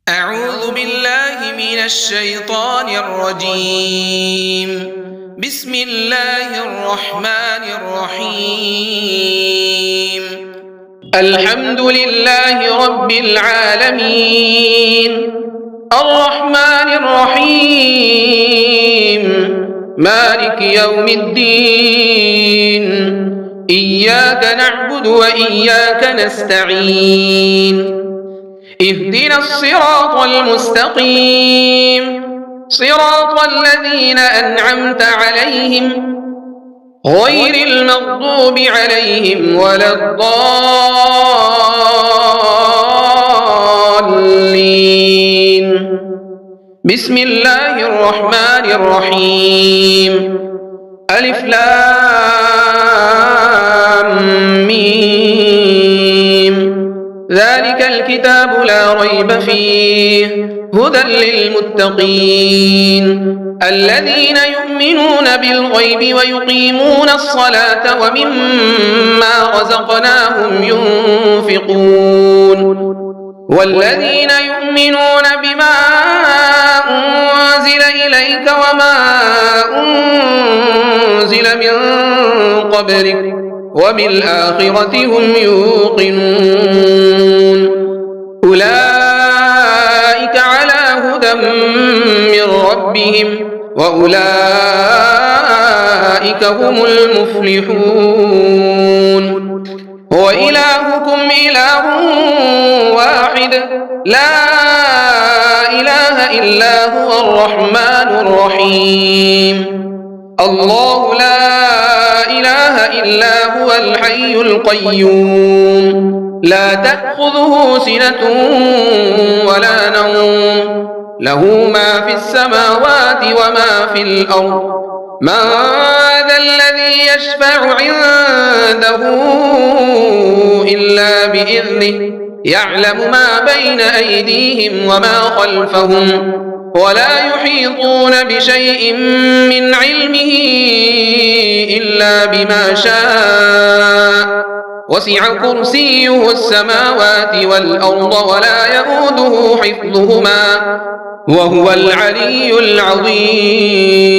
أعوذ بالله من الشيطان الرجيم. بسم الله الرحمن الرحيم. الحمد لله رب العالمين، الرحمن الرحيم، مالك يوم الدين، إياك نعبد وإياك نستعين، اهدنا الصراط المستقيم، صراط الذين أنعمت عليهم غير المغضوب عليهم ولا الضالين. بسم الله الرحمن الرحيم. ألف لام ميم، ذلك الكتاب لا ريب فيه هدى للمتقين الذين يؤمنون بالغيب ويقيمون الصلاة ومما رزقناهم ينفقون والذين يؤمنون بما أنزل إليك وما أنزل من قبلك وبالآخرة هم يوقنون أولئك على هدى من ربهم وأولئك هم المفلحون. هو إلهكم إله واحد لا إله إلا هو الرحمن الرحيم. الله لا إله إلا هو الحي القيوم لا تأخذه سنة ولا نوم له ما في السماوات وما في الأرض من ذا الذي يشفع عنده إلا بإذنه يعلم ما بين أيديهم وما خلفهم ولا يحيطون بشيء من علمه إلا بما شاء وسع كرسيه السماوات والأرض ولا يئوده حفظهما وهو العلي العظيم.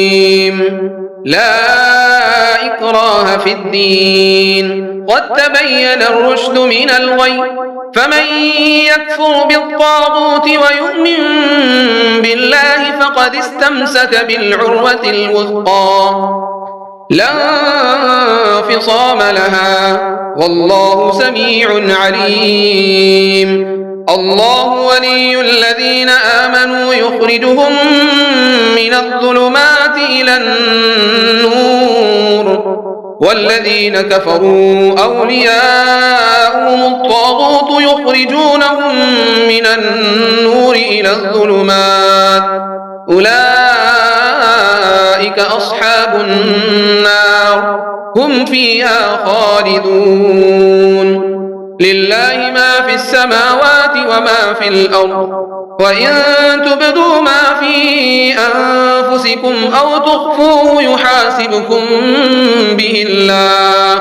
لا إكراه في الدين قد تبين الرشد من الغي فمن يكفر بالطاغوت ويؤمن بالله فقد استمسك بالعروة الوثقى لا انفصام لها والله سميع عليم. الله ولي الذين آمنوا يخرجهم من الظلمات إلى النور والذين كفروا أولياؤهم الطاغوت يخرجونهم من النور إلى الظلمات أولئك أصحاب النار هم فيها خالدون. لله ما في السماوات وما في الأرض وإن تبدوا ما في أنفسكم أو تخفوه يحاسبكم به الله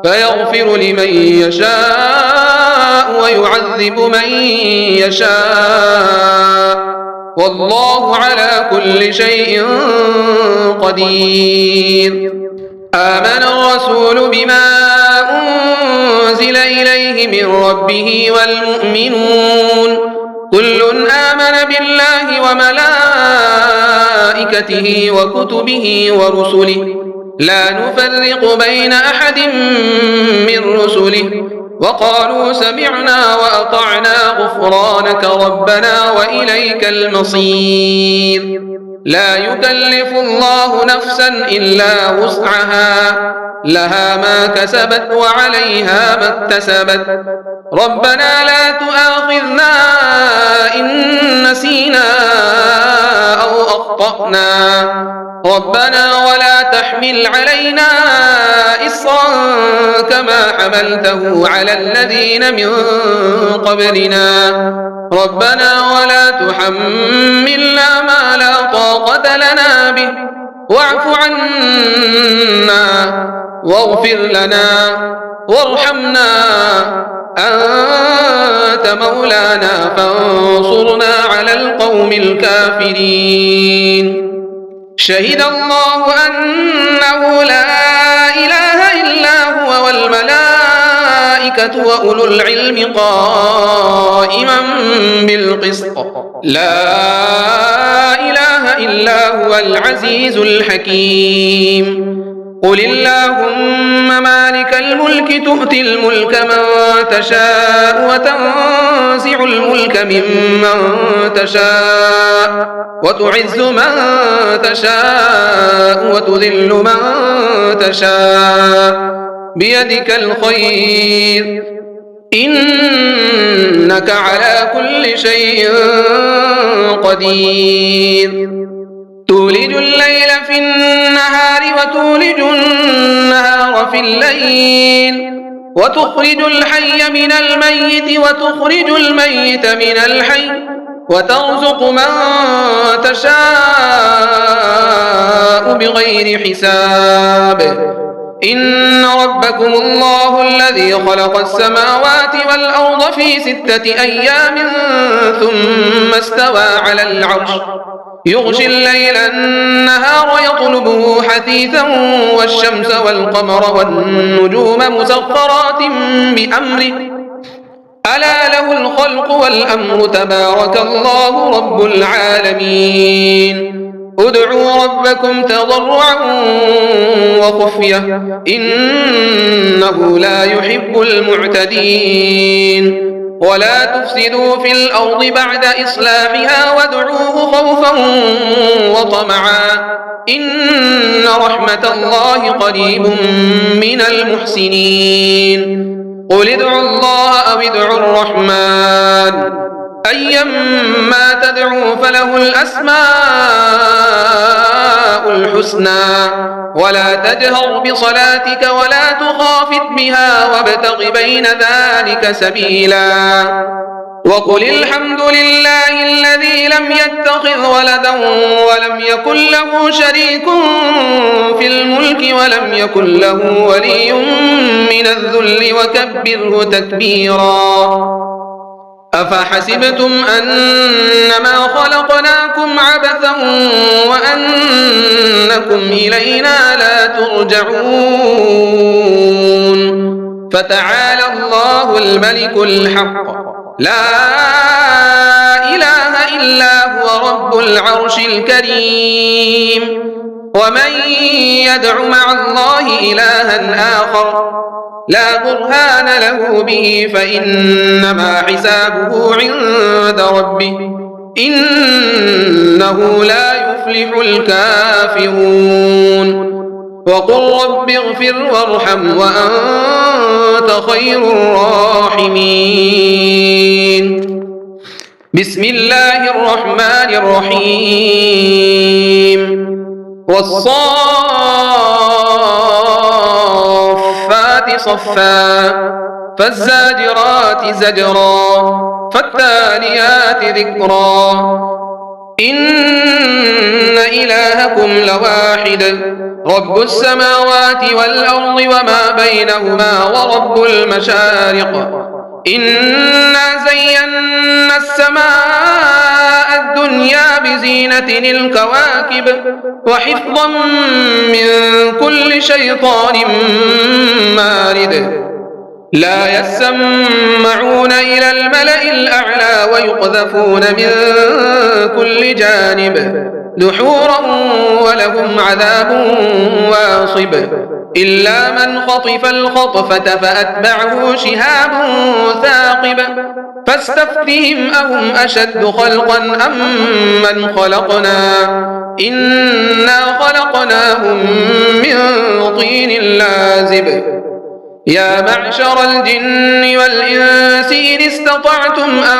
فيغفر لمن يشاء ويعذب من يشاء والله على كل شيء قدير. آمن الرسول بما أنزل إليه من ربه والمؤمنون كل آمن بالله وملائكته وكتبه ورسله لا نفرق بين أحد من رسله وقالوا سمعنا وأطعنا غفرانك ربنا وإليك المصير. لا يكلف الله نفسا إلا وسعها لها ما كسبت وعليها ما اكتسبت ربنا لا تؤاخذنا إن نسينا أو أخطأنا ربنا ولا تحمل علينا إصرا كما حملته على الذين من قبلنا ربنا ولا تحملنا ما لا طاقة لنا به واعف عنا واغفر لنا وارحمنا أنت أنت مولانا فانصرنا على القوم الكافرين. شهد الله أنه لا إله إلا هو والملائكة وأولو العلم قائما بالقسط لا إله إلا هو العزيز الحكيم. قل اللهم مالك الملك تؤتي الملك من تشاء وتنزع الملك ممن تشاء وتعز من تشاء وتذل من تشاء بيدك الخير إنك على كل شيء قدير. تولج الليل في النهار وتولج النهار في الليل وتخرج الحي من الميت وتخرج الميت من الحي وترزق من تشاء بغير حساب. إن ربكم الله الذي خلق السماوات والأرض في 6 أيام ثم استوى على العرش يغشي الليل النهار يطلبه حثيثا والشمس والقمر والنجوم مسخرات بأمره ألا له الخلق والأمر تبارك الله رب العالمين. ادعوا ربكم تضرعا وخفية إنه لا يحب المعتدين. ولا تفسدوا في الأرض بعد إصلاحها وادعوه خوفا وطمعا إن رحمة الله قريب من المحسنين. قل ادعوا الله أو ادعوا الرحمن أيما تدعوا فله الأسماء الحسنى ولا تجهر بصلاتك ولا تخافت بها وابتغ بين ذلك سبيلا. وقل الحمد لله الذي لم يتخذ ولدا ولم يكن له شريك في الملك ولم يكن له ولي من الذل وكبره تكبيرا. أفحسبتم أنما خلقناكم عبثا وأنكم إلينا لا ترجعون. فتعالى الله الملك الحق لا إله إلا هو رب العرش الكريم. ومن يدع مع الله إلها آخر لا برهان له به فإنما حسابه عند ربه إنه لا يفلح الكافرون. وقل رب اغفر وارحم وأنت خير الراحمين. بسم الله الرحمن الرحيم. والصافات صفا فالزاجرات زجرا فالتاليات ذكرا إن إلهكم لواحد رب السماوات والأرض وما بينهما ورب المشارق إنا زينا السماء الدنيا بزينة الكواكب وحفظا من كل شيطان مارد لا يسمعون إلى الملأ الأعلى ويقذفون من كل جانب دحورا ولهم عذاب واصب إلا من خطف الخطفة فأتبعه شهاب ثاقب فاستفتهم أهم أشد خلقا أم من خلقنا إنا خلقناهم من طين لازب يا معشر الجن والإنس إن استطعتم أن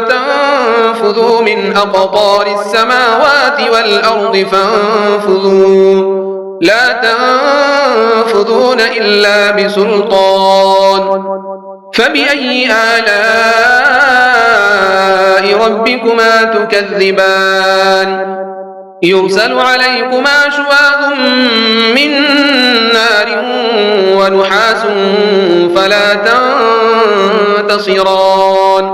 تنفذوا من أقطار السماوات والأرض فانفذوا لا تنفذون إلا بسلطان فبأي آلاء ربكما تكذبان يرسل عليكما شواظ من نار ونحاس فلا تنتصران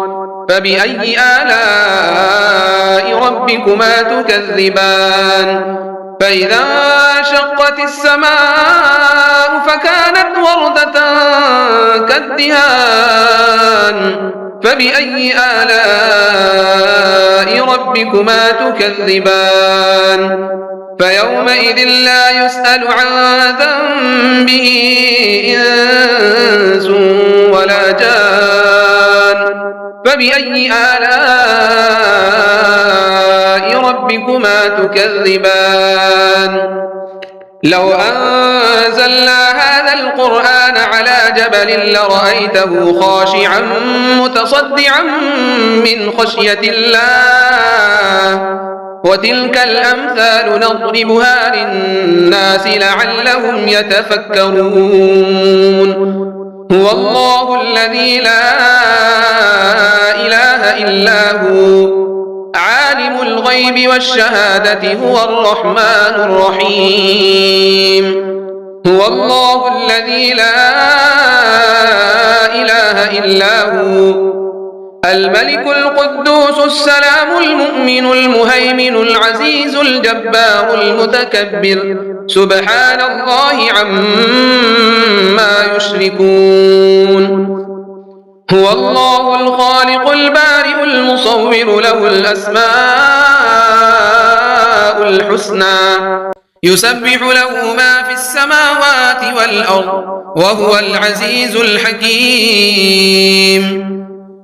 فبأي آلاء ربكما تكذبان فإذا انشقت السماء فكانت وردة كالدهان فبأي آلاء ربكما تكذبان فيومئذ لا يسأل عن ذنبه إنس ولا جان فبأي آلاء ربكما تكذبان لو أنزلنا هذا القرآن على جبل لرأيته خاشعا متصدعا من خشية الله وتلك الأمثال نضربها للناس لعلهم يتفكرون هو الله الذي لا إله إلا هو عالم الغيب والشهادة هو الرحمن الرحيم هو الله الذي لا إله إلا هو الملك القدوس السلام المؤمن المهيمن العزيز الجبار المتكبر سبحان الله عما يشركون هو الله الخالق البارئ المصور له الأسماء الحسنى يسبح له ما في السماوات والأرض وهو العزيز الحكيم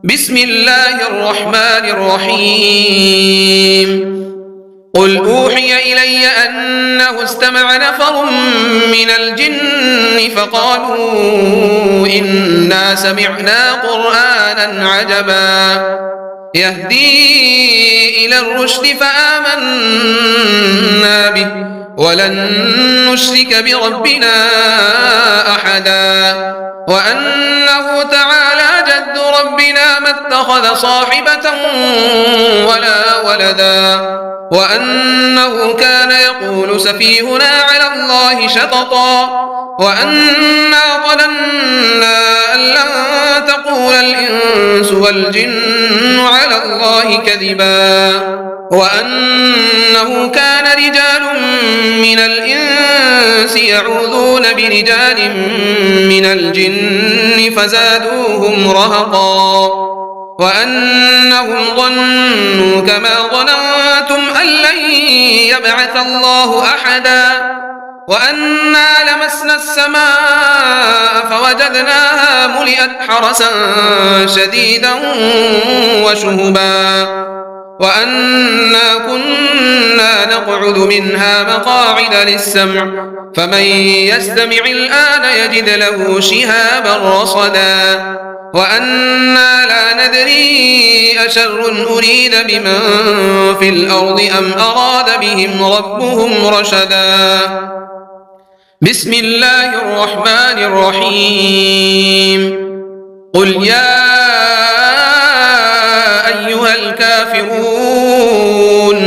بسم الله الرحمن الرحيم قل أوحي إلي أنه استمع نفر من الجن فقالوا إنا سمعنا قرآنا عجبا يهدي إلى الرشد فآمنا به ولن نشرك بربنا أحدا وأنه تعالى جد ربنا ما اتخذ صاحبة ولا ولدا وأنه كان يقول سفيهنا على الله شططا وأنا ظننا أن لن تقول الإنس والجن على الله كذبا وأنه كان رجال من الإنس يعوذون برجال من الجن فزادوهم رهقا وأنهم ظنوا كما ظننتم أن لن يبعث الله أحدا وأنا لمسنا السماء فوجدناها ملئت حرسا شديدا وشهبا وأنا كنا نقعد منها مقاعد للسمع فمن يستمع الآن يجد له شهابا رصدا وأنا لا ندري أشر أريد بمن في الأرض أم أراد بهم ربهم رشدا بسم الله الرحمن الرحيم قل يا أيها الكافرون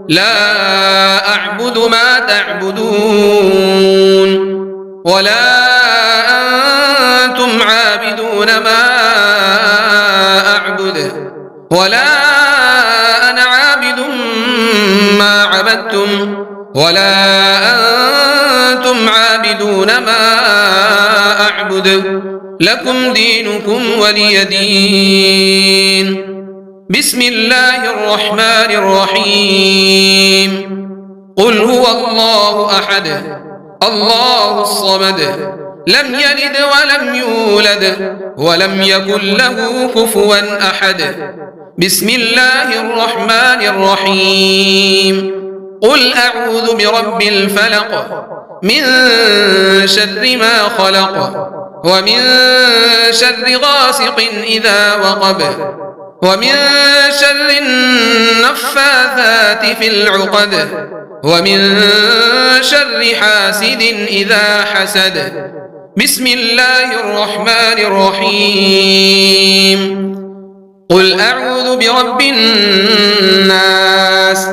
لا أعبد ما تعبدون ولا أنتم عابدون ما أعبد ولا أنا عابد ما عبدتم ولا أنتم عابدون ما أعبد لكم دينكم ولي دين بسم الله الرحمن الرحيم قل هو الله أحد الله الصمد لم يلد ولم يولد ولم يكن له كفوا أحد بسم الله الرحمن الرحيم قل أعوذ برب الفلق من شر ما خلق ومن شر غاسق إذا وقب ومن شر النفاثات في العقد ومن شر حاسد إذا حسد بسم الله الرحمن الرحيم قل أعوذ برب الناس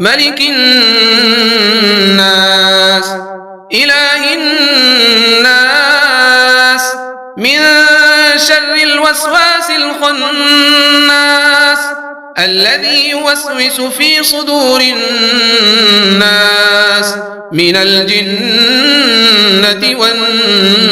ملك الناس إله الناس من شر الوسواس الخناس الذي يوسوس في صدور الناس من الجنة والناس.